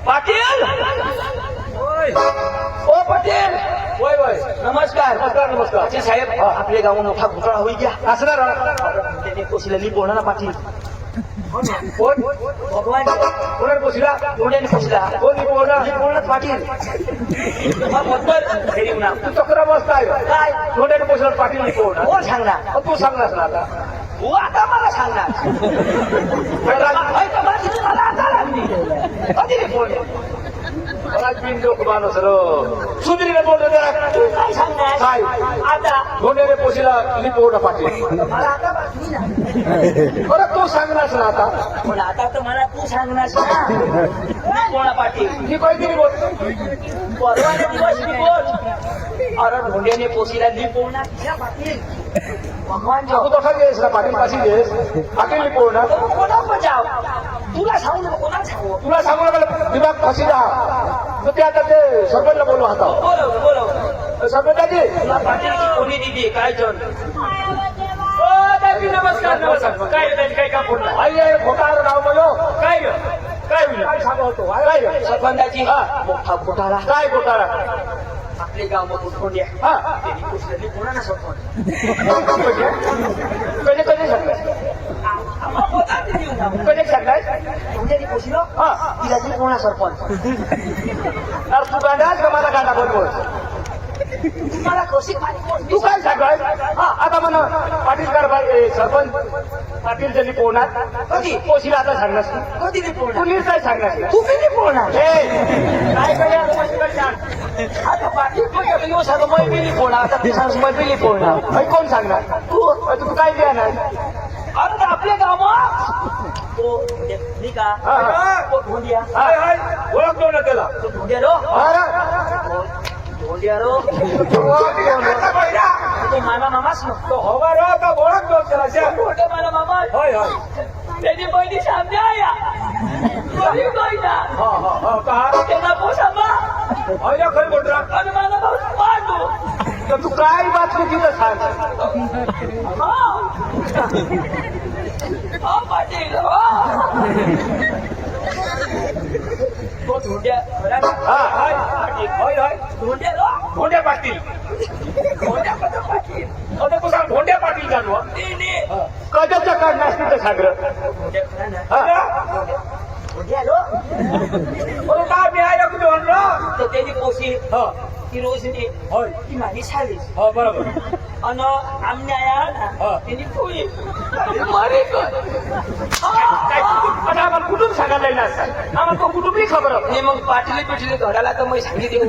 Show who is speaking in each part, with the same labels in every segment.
Speaker 1: पाटील ओ पाटील
Speaker 2: होय होय
Speaker 1: नमस्कार
Speaker 2: नमस्कार नमस्कार
Speaker 1: पाटील साहेब आपल्या गावात मोठा घोटाळा होई घ्या
Speaker 2: असणार
Speaker 1: त्याने पोचलेली बोलणार पाटील
Speaker 2: कोण
Speaker 1: भगवान
Speaker 2: कोणाला पोचला
Speaker 1: धोंड्याने पोचला
Speaker 2: कोण
Speaker 1: बोलणार पाटील घरी म्हणा
Speaker 2: तू चक्र मस्त आहे
Speaker 1: काय
Speaker 2: धोंड्याने पोचला पाटील कोण
Speaker 1: कोण सांगणार
Speaker 2: तू सांगलास ना आता
Speaker 1: तू आता मला सांगणार मला आता लागली कधी रे बोल
Speaker 2: बिन लोक माणूस सुधरीने बोलतो जरा
Speaker 1: काय सांगणार
Speaker 2: काय
Speaker 1: आता
Speaker 2: धोंड्याने पोचला लिपोडा पाटील
Speaker 1: मला आता बातमी ना
Speaker 2: बरं तू सांगलास ना आता
Speaker 1: पण आता तर मला तू सांगणार ना कोणा पाटील
Speaker 2: मी काहीतरी बोल
Speaker 1: परवाच्या दिवस रिपोर्ट अरे धोंड्याने पोसीला लिपोणा पाटील भगवान
Speaker 2: तू तसा गेस ना पाटील कशी गेस पाटील लिपोडा
Speaker 1: कोणा बजाव तुला सांगू नको कोणा सांगू
Speaker 2: तुला सांगू नका दिमाग फसी राहा तर ते आता ते सरपंचला बोलू आता
Speaker 1: बोलव
Speaker 2: सरपंचाजी
Speaker 1: तुला पाटीलची कोणी दिली काय जण
Speaker 2: नमस्कार नमस्कार काय काम पडलं आई खोटार नाव बोलो काय काय होईल काय सांगतो काय
Speaker 1: सरपंचाची मोठा घोटाळा
Speaker 2: काय घोटाळा
Speaker 1: आपले गाव मधून धोंड्या
Speaker 2: हा
Speaker 1: त्यांनी पोचलेली कोणा ना सरपंच
Speaker 2: कधी कधी सांगलाय कधी सांगलाय
Speaker 1: धोंड्याने पोचलो
Speaker 2: हा
Speaker 1: तिला दिली कोणा सरपंच
Speaker 2: तर तू गांडास का मला गांडा बोल
Speaker 1: मला कौशिक मालिक
Speaker 2: तू काय सांगाय हा आता म्हणा पाटील कार सरपंच पाटील त्यांनी पोहणार
Speaker 1: कधी
Speaker 2: पोशीला आता सांगणार
Speaker 1: कधी
Speaker 2: तू
Speaker 1: लिपोणा
Speaker 2: निर्णय सांगणार
Speaker 1: तू किती पोहणार
Speaker 2: काय करूया
Speaker 1: आता पाटील पण दिवस आता मै बी लिपोणा आता तू सांग मै बी लिपोणा
Speaker 2: कोण सांगणार तू काय देणार
Speaker 1: अरे आपल्या गावात तो नाही का तो धोंडिया
Speaker 2: ओळखतो ना त्याला
Speaker 1: तो धोंडिया रो धोंडिया रो तो मामा मामाच नको
Speaker 2: हवा रो का ओळखतो त्याला
Speaker 1: मोठे मला मामा
Speaker 2: होय होय
Speaker 1: त्याची बहिणी सामने आया गरीब बहिणा
Speaker 2: का
Speaker 1: त्यांना पोसामा
Speaker 2: अरे खरं बोल
Speaker 1: आणि मला भाऊ मारतो
Speaker 2: तर तू काय बातमी तिथं सांग
Speaker 1: हा पाटील तो धोंड्या
Speaker 2: होय होय
Speaker 1: धोंड्या रो
Speaker 2: धोंड्या पाटील
Speaker 1: धोंड्या पाटील
Speaker 2: आता तू सांग धोंड्या पाटील जाणव कशाच्या काढणार तिथं सागर
Speaker 1: धोंड्या खरा ना धोंड्या रो
Speaker 2: बरं का मी आहे कुठे म्हणलं
Speaker 1: तर त्यांनी पोशी
Speaker 2: हो
Speaker 1: ती रोजनी
Speaker 2: होय
Speaker 1: ती माझी झाली
Speaker 2: हो बरोबर
Speaker 1: अन आमने आया ना त्यांनी पोळी मारे
Speaker 2: काय आता आम्हाला कुठून सांगायला येणार आम्हाला तो कुठूनही खबर
Speaker 1: आणि मग पाटील पिटले घडाला तर मग सांगितले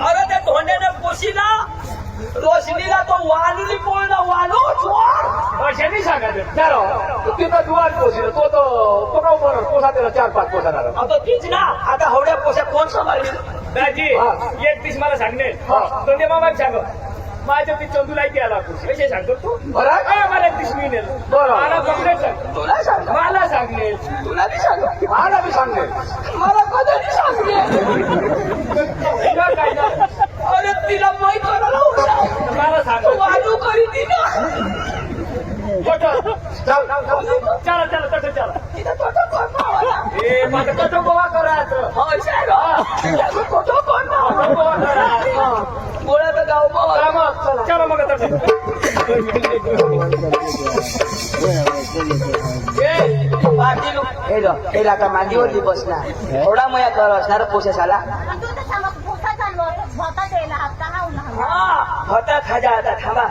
Speaker 1: अरे त्या धोंड्यानं पोशीला रोशनीला तो वालूनी पोळला वालू चोर
Speaker 2: कशाने सांगायचं त्याला तिथं दुवार पोचले तो का उमर पोसा त्याला 4-5 पोसा
Speaker 1: आता तीच ना आता हवड्या पोशा कोण सांभाळली
Speaker 2: दाजी एक दिस मला सांगणे दोन्ही मामा सांग माझ्या ती चंदूलाई केला कसे सांगतो तू बरं मला एक दिस मी नेल मला कपडे सांग
Speaker 1: तुला सांग
Speaker 2: मला सांगणे
Speaker 1: तुला बी सांग
Speaker 2: मला बी सांगणे
Speaker 1: मला कधी सांगले
Speaker 2: काय ना
Speaker 1: अरे तिला माहित करायला होता
Speaker 2: मला सांग
Speaker 1: वालू करी तिला
Speaker 2: चला चला तसं चला
Speaker 1: तिला तोटा कोण मावाला
Speaker 2: ए माझं कसं गोवा करायचं
Speaker 1: कोठो कोण गोळ्याचं गाव मावा
Speaker 2: चला मग तसं
Speaker 1: पाटील हे आता मांडीवरती बसणार एवढा मया कर असणार पोशासाला भता खाजा आता थांबा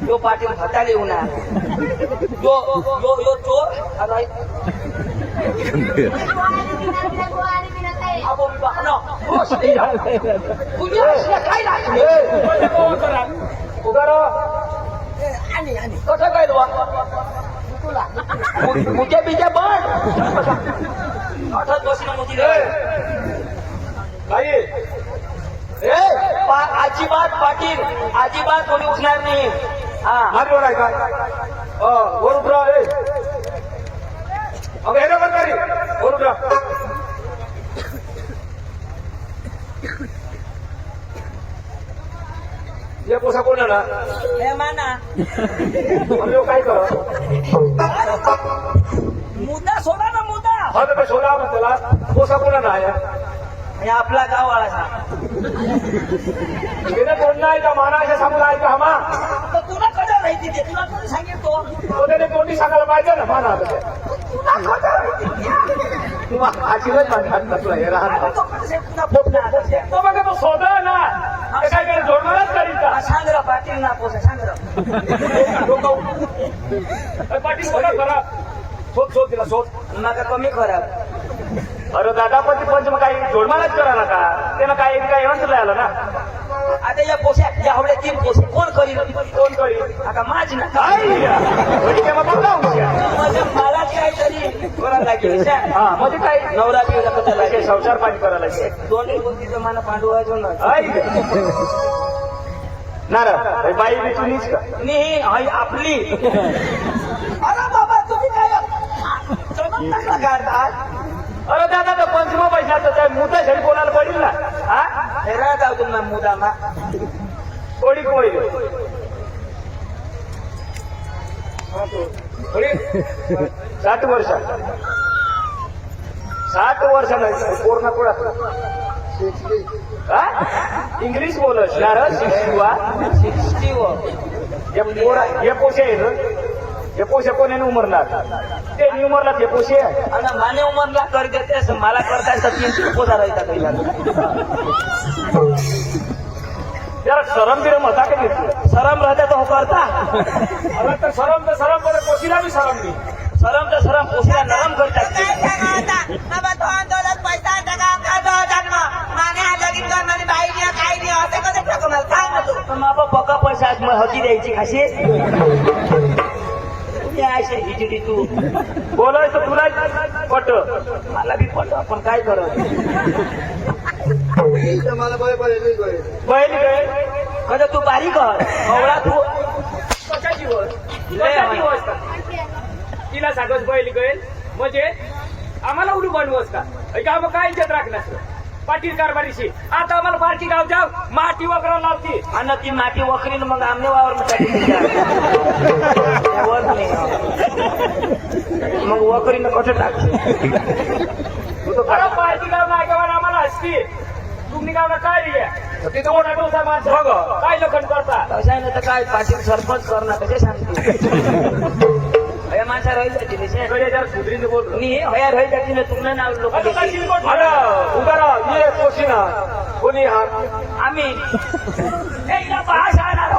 Speaker 1: तो पाटील भताले येऊणार यो चोर आता काय लागले कसं काय मुख्या बिजा पण अर्थात बसणं मोठी अजिबात पाटील अजिबात कोणी उठणार नाही हा
Speaker 2: काय वरुण अगं हे नका करी वरुण ये पोसा कोणाला
Speaker 1: हे माना
Speaker 2: आम्ही काय कर
Speaker 1: मुद्दा सोडा ना मुद्दा
Speaker 2: आता ते शोधा मग त्याला पोसा कोणा नाही
Speaker 1: आणि आपला गाव आळा
Speaker 2: तिने कोण नाही का मानाच्या सांगून आहे का हमा
Speaker 1: तुला कदा माहिती ते तुला कोणी सांगितलं
Speaker 2: तो त्याने कोणी सांगायला पाहिजे ना माना आता तुम्हाला आजीवच म्हणतात तुला हे राहणार तो बघा तो शोधा ना ते काय करे जोडणारच करीत का
Speaker 1: सांग रा पाटील ना पोसा सांग रा
Speaker 2: पाटील बोला खरा शोध तिला शोध
Speaker 1: नका कमी खराब
Speaker 2: अरे दादा पण ती पंच मग काही जोडमानच करा ना का त्यानं काय म्हणतो आलं ना
Speaker 1: आता या पोशा या हवड्या 3 पोसे कोण करील आता माझ ना म्हणजे मलाच काहीतरी करायला लागेल
Speaker 2: म्हणजे काय
Speaker 1: नवरा बिवरा करायला लागेल
Speaker 2: संसार पाणी करायला लागेल
Speaker 1: दोन्ही गोष्टीचं मला पांडवायचं ना
Speaker 2: नारा बाई बी तुम्हीच का
Speaker 1: नाही आई आपली अरे बाबा तुम्ही काय जमत काढता
Speaker 2: अरे दादा तर पंचमा पैशाचं त्या मुद्दा शरी बोलायला पडेल ना हा
Speaker 1: हे राहत आहो तुम्हाला मुदामा
Speaker 2: थोडी कोळी 60 वर्ष 60 वर्ष नाही पूर्ण कुठं इंग्लिश बोलत शिवा 60 हे पोसे हे पोसे कोणी उमरणार ते उमरला ते पोसे
Speaker 1: आणि माने उमरला कर देते मला करता 300 पोसा राहता पहिला
Speaker 2: जरा सरम बिरम होता का नाही
Speaker 1: सरम रहता तो करता
Speaker 2: अरे तर सरम बरं पोशीला बी सरम नाही
Speaker 1: सरम तर सरम पोशीला नरम करतात पक्का पैसा हकी द्यायची खाशी हिजडी तू
Speaker 2: बोलायचं तुला पट
Speaker 1: मला बी पट आपण काय करत
Speaker 2: बैल गए
Speaker 1: कदा तू बारीक कर हवळा तू
Speaker 2: कशाची दिवस तिला सांगत बैल गएल म्हणजे आम्हाला उडू बनवस का मग काय इज्जत राखणार पाटील कारभारीशी आता आम्हाला पार्टी गाव जाव माती वगैरे लावती
Speaker 1: आणि ती माती वखरीन मग आमने वावर मग वखरीनं कुठे टाकते
Speaker 2: पार्टी गाव नाही गावाला आम्हाला असती तुम्ही गावला काय दिल्या तिथं मोठा डोसा माणसं बघ काय लखन करता
Speaker 1: तशा नाही तर काय पाटील सरपंच करणार कसे सांगते माणसा राहील
Speaker 2: सुधरीने बोल
Speaker 1: हया राहील जाती तुमनं नाव लोक
Speaker 2: उभा राहा ये पोशी ना कोणी हा
Speaker 1: आम्ही एकदा भाषा आणणार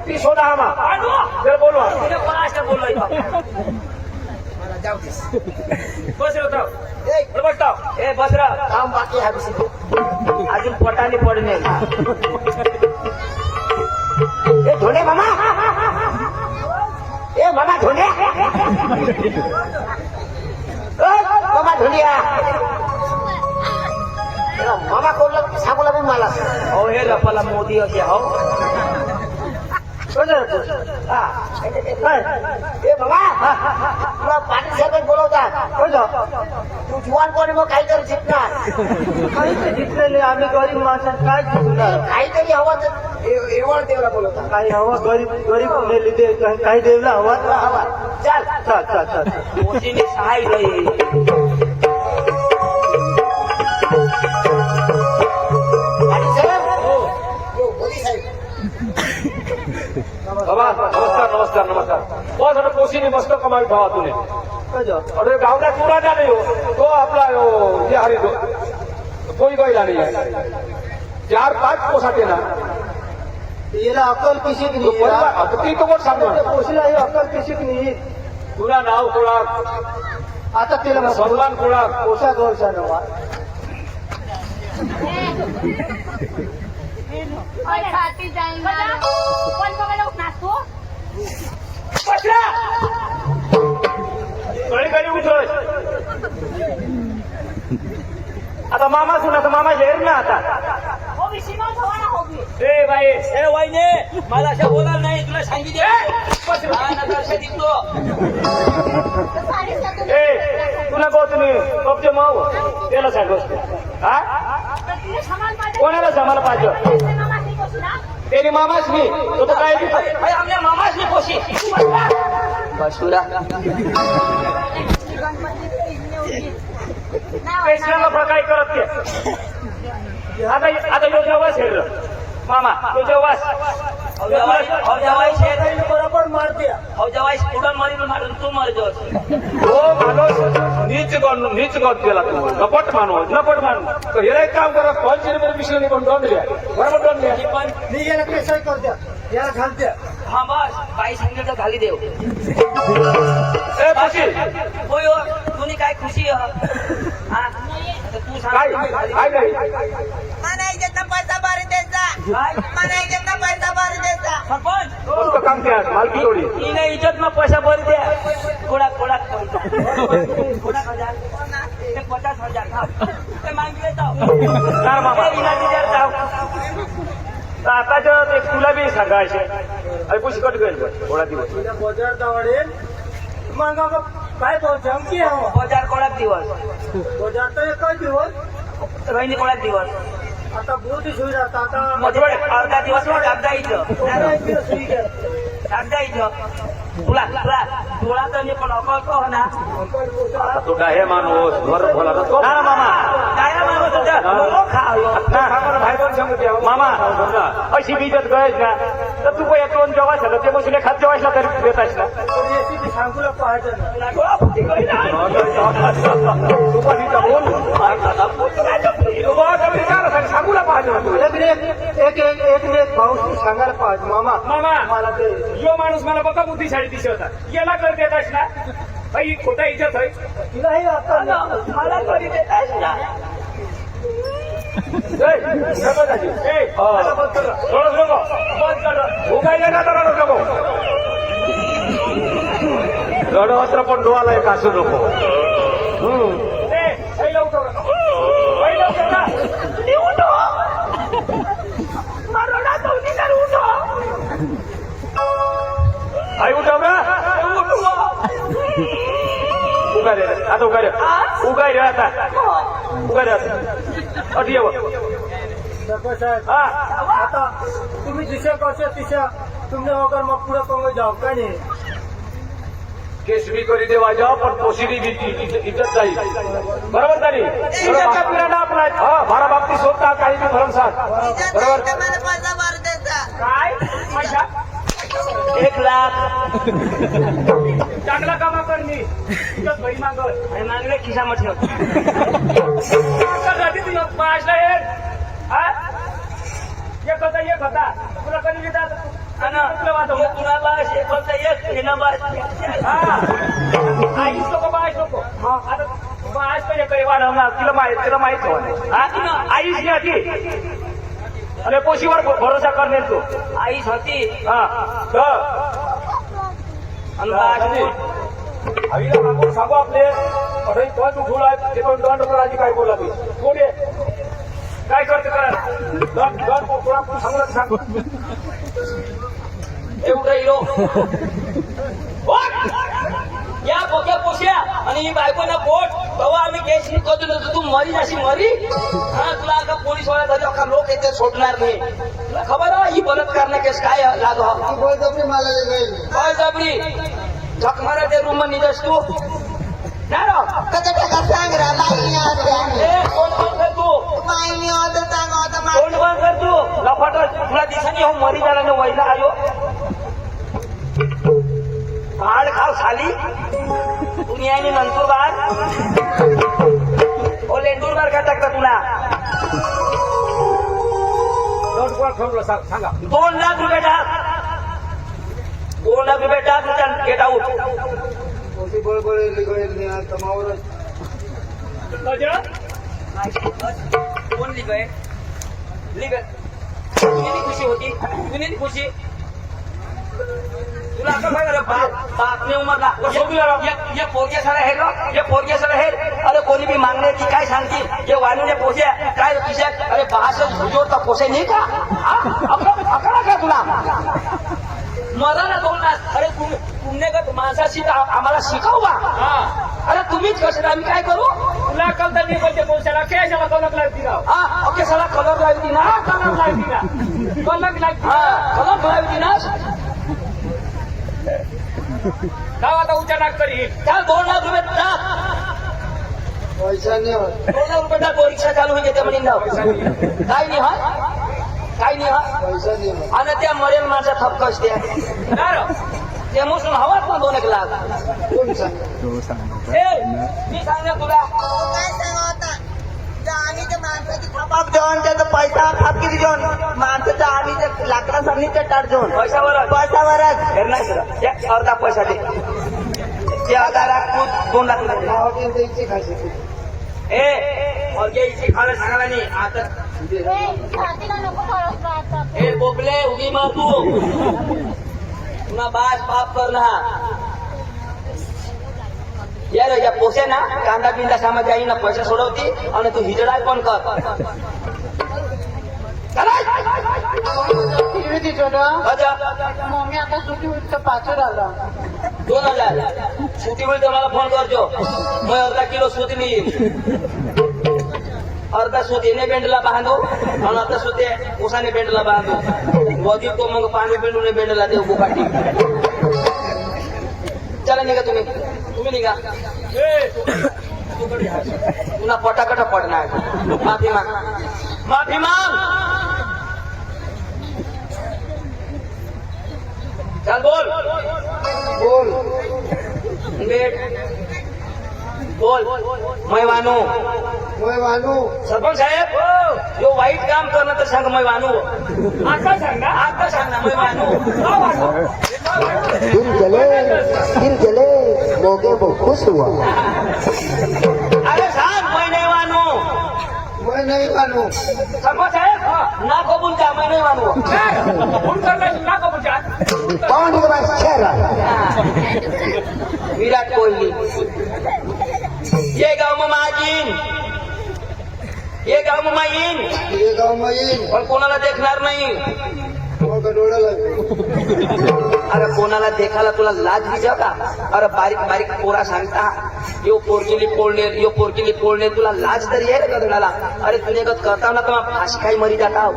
Speaker 2: ती शोधा आम्हा जर बोलवा
Speaker 1: भाषा बोलवाय
Speaker 2: बस होता बसता
Speaker 1: ए बसरा काम बाकी हा अजून पटाने पडणे ए धोणे मामा ए मामा धोणे मामा धोनिया मामा कोणला सांगू लागेल मला हो हे रपाला मोदी असे हो तुला पाटील साहेब बोलवतात तू जुवान कोणी मग काहीतरी जिंकणार काहीतरी जिंकलेले आम्ही गरीब माणसात काय जिंकणार काहीतरी हवा एवढ देवला बोलवतात काही हवा गरीब काही देवला हवा हवा चाल चाल चाल चाल मोदीने सहाय गई
Speaker 2: बाबा नमस्कार बहुत सारा पोशी ने मस्त कमाई भावा तूने अरे गाँव का पूरा ना नहीं हो तो आपला ये हरी कोई नहीं है 4-5 पोसाते ना
Speaker 3: याला अक्कल पिशिक
Speaker 2: तो ती तो कोण सांगणार
Speaker 3: पोशीला ही अक्कल पिशिक नाही
Speaker 2: तुला नाव कोळा
Speaker 3: आता तिला
Speaker 2: सन्मान कोळा
Speaker 3: पोशाख वर्षा नवा
Speaker 2: कळी उठल आता मामा सुना तर मामा शेर ना आता ए बाई
Speaker 1: ए वहिने मला अशा बोलायला नाही तुला सांगितलं
Speaker 2: ए तुला गोतनी कब्जे माव त्याला सांगोस हा कोणाला जमायला पाहिजे तेरी मामाच मी तो तो काय
Speaker 1: आमच्या मामाच नाही पोशी बसुरा
Speaker 2: पेशंटला प्रकाय करत ते आता यो जेव्हा शेर मामा तो जेव्हा
Speaker 3: बरोबर मारते
Speaker 2: तो माणूस नीच गत केला तू नपट माणूस तो हे एक काम करा 500 रुपये पिशवी पण दोन द्या बरोबर दोन द्या
Speaker 3: मी याला केसाय करत्या याला घालत्या
Speaker 4: हा बस बाई सांगितलं तर घाली देऊ
Speaker 2: ए खुशी
Speaker 4: होय हो तुम्ही काय खुशी हो? हा आता तू सांग
Speaker 2: काय नाही
Speaker 5: मला याच्यातनं पैसा भरून द्यायचा
Speaker 4: काय
Speaker 5: मला याच्यातनं पैसा भरून द्यायचा
Speaker 4: सरपंच
Speaker 2: मस्त काम त्या मालकी थोडी
Speaker 4: तिने इज्जत न पैसा भर द्या कोणा 50,000 ते मागितले जाऊ
Speaker 2: चार मामा
Speaker 4: जाऊ
Speaker 2: तर आता जर एक तुला बी सांगायचे अरे पुशी कट गए थोडा दिवस
Speaker 3: तुला बाजार दावडे मग काय बोलतो की हो
Speaker 4: बाजार कोणाक दिवस
Speaker 3: बाजार तर एकच दिवस
Speaker 4: रोहिणी कोणाक दिवस
Speaker 3: आता बहुत सुई राहता आता
Speaker 4: अर्धा दिवस कागदा इथं कागदा इथं तुला तर मी पण अकळतो हो ना
Speaker 2: आता तो हे माणूस घर बोला ना मामा
Speaker 4: काय माणूस होता
Speaker 2: भाई बोल सांगू द्या मामा अशी बीजत गयच ना तर तू काही दोन जेवायचं ना ते मग खात जेवायला तरी देतास ना
Speaker 3: रेसिपी सांगूला पाहायचं ना
Speaker 2: तू पण इथं बोल सांगूला पाहिजे ना तू
Speaker 3: एक भाऊ सांगायला पाहिजे मामा
Speaker 2: मामा
Speaker 3: मला ते
Speaker 2: यो माणूस मला बघा बुद्धिशाळी दिसत याला कर देतास ना भाई खोटा इज्जत आहे
Speaker 3: नाही आता
Speaker 4: मला कधी देतास ना
Speaker 2: गडवस्त्र पण डोळाला एक असू नको आई उठाव ना उगा रे आता उगा रे आता अटी येव
Speaker 3: सरपंच साहेब
Speaker 2: हा
Speaker 3: आता तुम्ही दिशा कशा तिशा तुमने वगैरे मग पुढे कोण जाऊ का नाही
Speaker 2: केस बी करी देवा जाओ पण पोशिडी बी इज्जत जाईल बरोबर झाली आपला हा मारा बाबतीत स्वतः काही बी भरमसाठ बरोबर
Speaker 5: मला पैसा भरून द्यायचा
Speaker 2: काय पैसा
Speaker 4: 1 लाख
Speaker 2: चांगला कामा कर मी इज्जत घरी मागत
Speaker 4: आणि मागले खिशामध्ये ठेव
Speaker 2: जाती तुला पाचला एक होता तुला कधी देतात
Speaker 4: तुला बास फक्त एक हिना बास
Speaker 2: आईच नको बायच नको आता बायच कधी काही वाढवणार तिला माहित हो आईच नाही अरे पोशीवर भरोसा करणे तू
Speaker 4: आईच होती
Speaker 2: हा
Speaker 4: आणि बास
Speaker 2: आईला मागून सांगू आपले अरे कोण उठवला ते पण दंड करायची काय बोला मी कोण आहे काय करते करा दंड कोणा सांगलं सांग
Speaker 4: एवढं हिरो या बोक्या पोश्या आणि ही बायकोना पोट तेव्हा आम्ही केस करतो नव्हतो तू मरी अशी मरी हा तुला आता पोलीस वाला झाले अख्खा लोक येते सोडणार नाही तुला खबर आहे ही बलात्कार केस काय लागो काय जबरी झक मारा ते रूम मध्ये निघस तू नाही राव.
Speaker 5: कधी टाका सांग रा माहिती
Speaker 4: ए, कोण बंद कर तू
Speaker 5: होतं सांग होतं
Speaker 4: कोण बंद कर तू लफाट तुला दिसणी हो मरी झाला वैला आयो भाड खाव साली दुनियाने नंतुरबार ओ लेंडुरबार का टाकता तुला
Speaker 2: दंड कोणा ठरवलं सांगा
Speaker 4: 2 लाख रुपये टाक 2 लाख रुपये टाक गेट आउट कोण लिगय लिगय तुझी खुशी होती तुझी खुशी तुला असं काय झालं बाप ने उमरला ये पोरगे सर आहे ये पोरगे सर आहे अरे कोणी बी मागणे की काय सांगतील ये वाणीने पोसे काय तुझ्या अरे बास भुजोर तर पोसे नाही का अकरा का तुला मरा ना 2 लाख अरे तुमने का माणसाशी आम्हाला शिकवा अरे तुम्हीच कसे आम्ही काय करू
Speaker 2: तुला कळतं मी बोलते पोशाला केशाला कलक लागती ना
Speaker 4: हा ओके सला कलर लावती ना
Speaker 2: कलक लागती ना कलक लागती
Speaker 4: हा कलर लावती ना
Speaker 2: गाव आता उच्चार करी
Speaker 4: काय 2 लाख रुपये टाक
Speaker 1: पैसा नाही होत
Speaker 4: 2,000 रुपये परीक्षा चालू होईल ते म्हणून जाऊ काय नाही हा काय नाही हा
Speaker 1: पैसा नाही होत
Speaker 4: आणि त्या मरेल माझा थपक असते ते मोसून हवाच ना 2 लाख
Speaker 1: कोण सांग
Speaker 4: ए, मी सांगणार तुला
Speaker 5: काय सांगा होता त्या आम्ही त्या माणसाची थापाप देऊन त्याचा पैसा थाप किती देऊन माणसाचा आम्ही त्या लाकडा सांगली त्या टाट देऊन
Speaker 4: पैशावरच
Speaker 5: पैशावरच
Speaker 4: हे नाही सर एक अर्धा पैसा दे ते अर्धा लाख तू 2 लाख दे.
Speaker 1: गावातील द्यायची खायची
Speaker 4: ए और ये इसी खाना सांगायला नाही आता ए बोबले उगी मार तू पुन्हा बास पाप करना यार या पोसे ना कांदा बिंदा सामा जाई ना पैसा सोडवती आणि तू हिजडाय पण कर अच्छा
Speaker 1: मम्मी आता सुट्टी होईल तर पाचवर आला
Speaker 4: 2,000 सुटी होईल तर मला फोन करजो मैं अर्धा किलो सूत नेईल अर्धा सूत येणे बेंडला बांधू आणि अर्धा सूत उसाने बेंडला बांधू वजीर तो मग पाणी बेंडूने बेंडला देऊ बुकाटी चला निघा तुम्ही निघा पुन्हा पटाकट पडणार माफी माग चल बोल बेट बोल मैं वानू सरपंच साहेब जो वाईट काम करणं तर सांग मैं वानू आता सांग ना मैं वानू
Speaker 6: दिल जले मौके पर खुश हुआ
Speaker 4: अरे सांग मैं नहीं वानू
Speaker 1: मैं नाही मानू
Speaker 4: सरपंच साहेब ना कबूल जा मैं नहीं वानू ना कबूल जा
Speaker 6: कौन के पास चेहरा
Speaker 4: विराट कोहली ये गाव में मागीन
Speaker 1: हे गाव येईल
Speaker 4: पण कोणाला देखणार नाही
Speaker 1: मग डोळा लागेल
Speaker 4: अरे कोणाला देखायला तुला लाज विचार का अरे बारीक पोरा सांगता यो पोरगिली पोळणे तुला लाज तरी आहे रे गदडाला अरे तुझे गत करताना तर फाशी खाई मरी जाता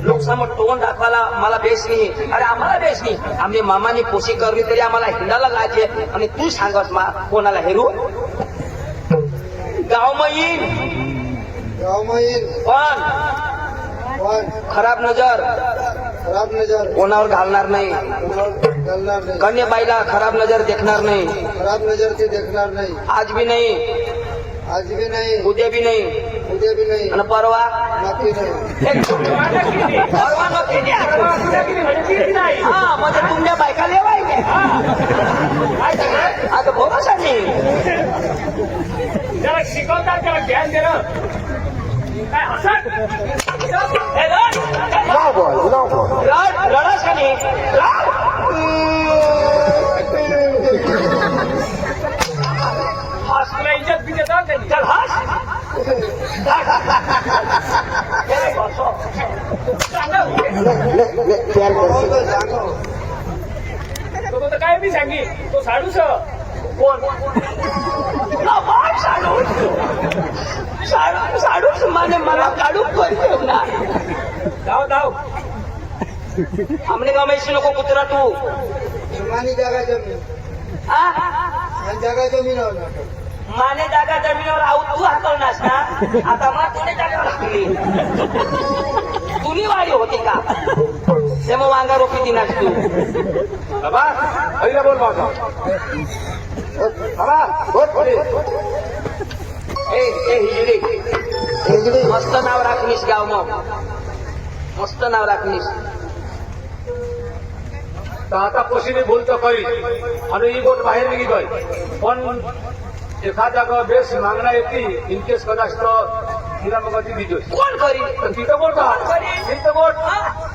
Speaker 4: लोकसमोर तोंड दाखवायला मला बेस नाही अरे आम्हाला बेस नाही आम्ही मामानी पोशी करली तरी आम्हाला हिंडाला लाज आहे आणि तू सांगत कोणाला हेरू गाव में येईन पण खराब नजर कोणावर घालणार नाही कन्याबाईला खराब नजर देखणार नाही
Speaker 1: ते देखणार नाही
Speaker 4: आज भी नाही उद्या भी नाही आणि परवा
Speaker 1: नक्की नाही
Speaker 4: परवा नक्की नाही हा म्हणजे तुमच्या बायका लेवाय आता भरोसा नाही
Speaker 3: जरा शिकवतात त्याला ज्ञान देणं काय हसत
Speaker 4: हे रड.
Speaker 6: नो बॉल
Speaker 4: रडस का नाही
Speaker 3: हस तुला इज्जत बिजत त्यांनी
Speaker 4: चल हस
Speaker 6: प्यार कर
Speaker 3: तो तर काय मी सांगी तो साडूस
Speaker 4: कोण साडूच माने मला काढून करतो ना
Speaker 3: धाव
Speaker 4: हमने गाव में नको कुत्रा तू
Speaker 1: मानी जागा जमीन
Speaker 4: हा
Speaker 1: आणि जागा जमीन होणार
Speaker 4: माने जागा जमिनीवर आऊत तू हाकवणार ना आता मला तुने जागा लागली तुनी वाडी होती का ते मग वांगा रोपी दिनास तू
Speaker 2: बाबा हरीला बोल बाबा
Speaker 4: ए हिजडी मस्त नाव राखलीस गाव मग मस्त नाव राखलीस
Speaker 2: तर आता पोशीने बोलतो काही आणि ही बोट बाहेर निघी गई पण एखाद्या बेस मागणा येते इनकेस कदाच तर तिला मग ती दिजोस
Speaker 4: कोण करी
Speaker 2: तर तिथं बोट तिथं बोट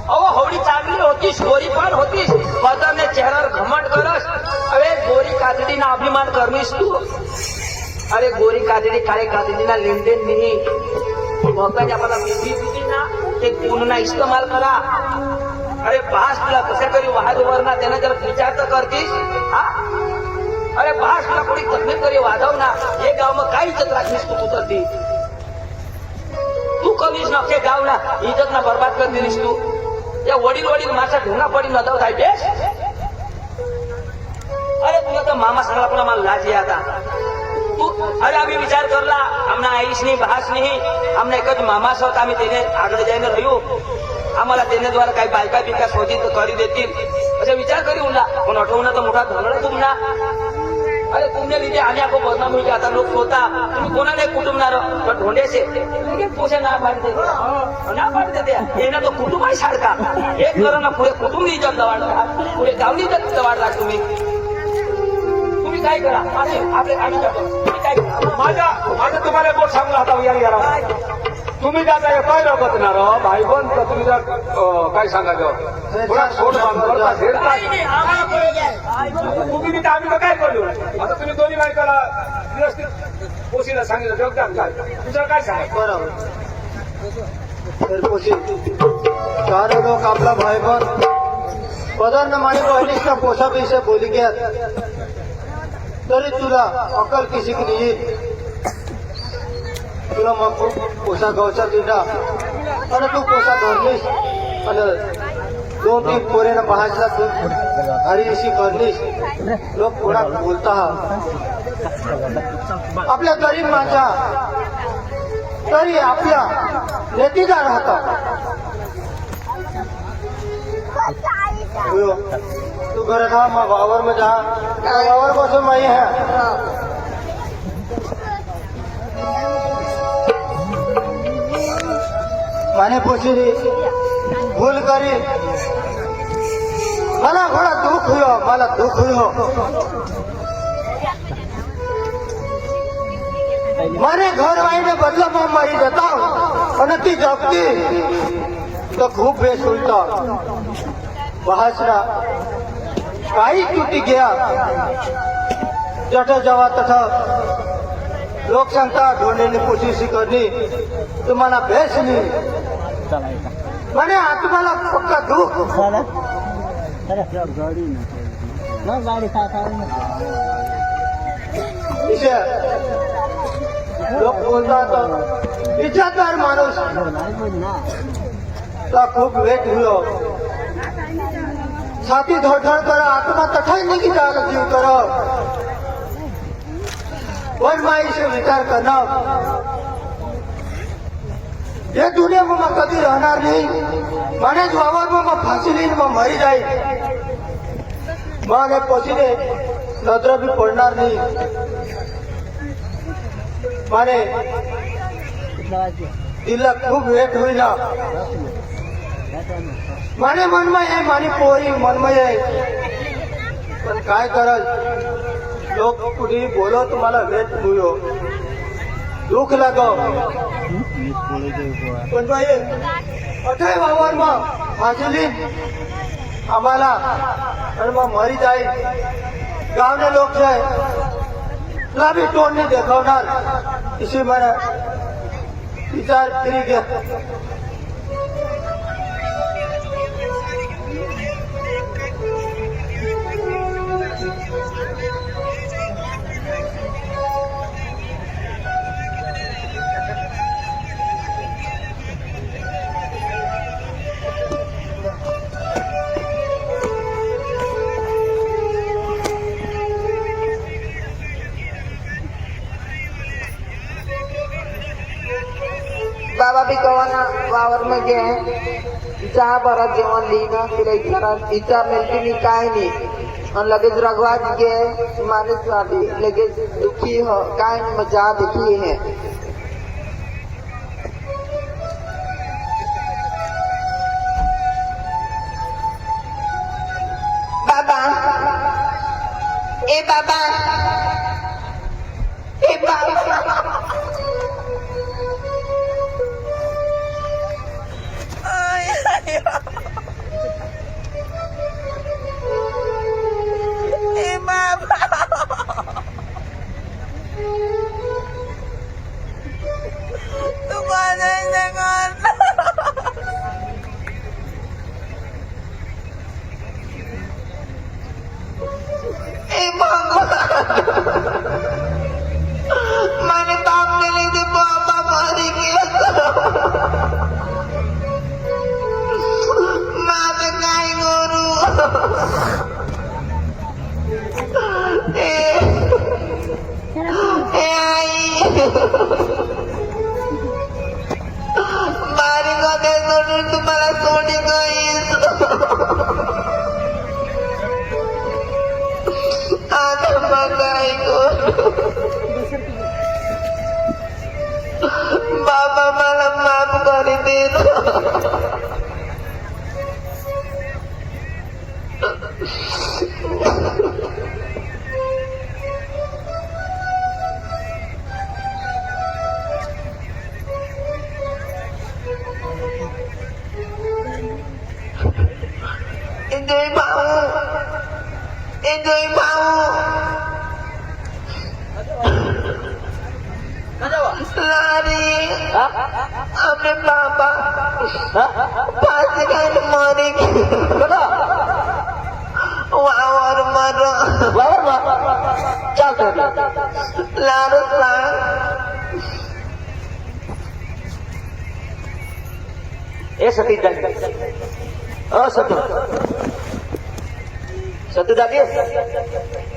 Speaker 4: अहो हवडी चांगली होतीस गोरी पण होतीस बदरने चेहऱ्यावर घमंड करस अरे गोरी कातडीना अभिमान करनीस तू अरे गोरी कातडी काळे कातडीना लेनदेन नाही भक्ताने आपल्याला मेथी दिली ना ते गुणना इस्तेमाल करा अरे बास तुला कशा तरी वाहदवर ना त्यानं जर विचार तर करतीस हा अरे बास तुला कोणी तकलीफ तरी वाढव ना हे गाव मग काय इज्जत राखलीस तू तर ती तू कमीच नक्के गाव ना इज्जत ना बर्बाद कर दिलीस तू या वडील माझा ढुंगा पडी न जाऊ बेस अरे तुला तर मामा सांगला पण मला लाज आहे आता અરે અમે વિચાર કરલા આમના આઈશની બહાસની અમને એક જ મામા છો અમે તેને આગળ જઈને રહ્યું આम्हाला તેને દ્વારા काही बायका बिका शोधित કરી देतील असे विचार करी उनला पण अठवणं तर मोठा धनड तुमना अरे तुमने લીધે આને આખો બદનામ હોઈ ગયા लोक होता तुम्ही कोणाला कुटुंबनार तर ढोंडेसे पोषे ना पाडते ना पाडते त्या येणं तो कुटुंब आहे सारखा एक करो ना पुढे कुटुंब इज्जत दवाडला पुढे गावनी इज्जत दवाडला तुम्ही काय करा आपले आम्ही जातो तुम्ही काय करा
Speaker 2: माझा तुम्हाला गोट सांगला होता यार तुम्ही जाता काय बघणार भाई बन तर तुम्ही जर काय सांगायचं थोडा सोड करता तुम्ही तिथे आम्ही तर काय करलो आता तुम्ही दोन्ही बायकाला व्यवस्थित पोशीला सांगितलं योगदान काय तुझं काय सांगायचं
Speaker 3: बरोबर चारों लोग आपला भाई बहन पदर माने बहिणीच्या पोषाविषयी बोली घ्या तरी तुला अकल किसी की नाही तुला मग पोसा गवचा दिला आणि तू पोसा धरलीस आणि 2-3 पोरेनं पाहायला तू हरीशी करलीस लोक थोडा बोलता आपल्या गरीब माझा तरी आपल्या नेतीदार राहता तू घर था मैं वावर में जा वावर बसून माई है माने पोषिली भूल करी मला घोड़ा दुख हुयो मला दुख हुयो माने घर वाईने बदला में मारी देता और ती जगती तो खूप बेस उलटा बहासरा काही तुटी गया जठ जवा तठ लोक सांगता ढोंडेने कोशिश करणी तुम्हाला बेस नाही म्हणे आत्माला पक्का दुख लोक बोलतात विचारदार माणूस खूप वेट हुयो छाती धडधड कर आत्मा तठाई निघी जायला जीव कर पण माईशी विचार करणं हे दुनिया में मैं कभी रहणार नहीं माने वावर में मैं फांसी लीन में मरी जाई माने पसीने नजर भी पड़णार नहीं माने दिला खूप वेट हुई ना माने मन में है मानी पोरी मन में है पण काय करल लोक कुठे बोलो तुम्हाला वेट हुयो दुख लागो पण बाई अठे वावर में फांसली आम्हाला आणि मग मरी जाईल गावने लोक છે लाभी तोड़ने देखावणार इसी मैंने विचार फिरी गया
Speaker 5: बाबा भी कवाना वावर में गे चहा बरा जेवण लिहिणं तिला विचारलं तुम्ही काय नाही आणि लगेच रघवाज गे माणूस आली लगेच दुखी हो काय नाही मजा दुखी है बाबा ए बाबा ए बाबा मारी गदे सोडून तुम्हाला सोडी गईस आता मग काय करू बाबा मला माफ करी दे Enjoy mau, enjoy mau. Lari, अपने पापा फांसी खाने मरे वावर मरो
Speaker 6: चल
Speaker 5: लारो सांग
Speaker 6: ए सती सतू जातीस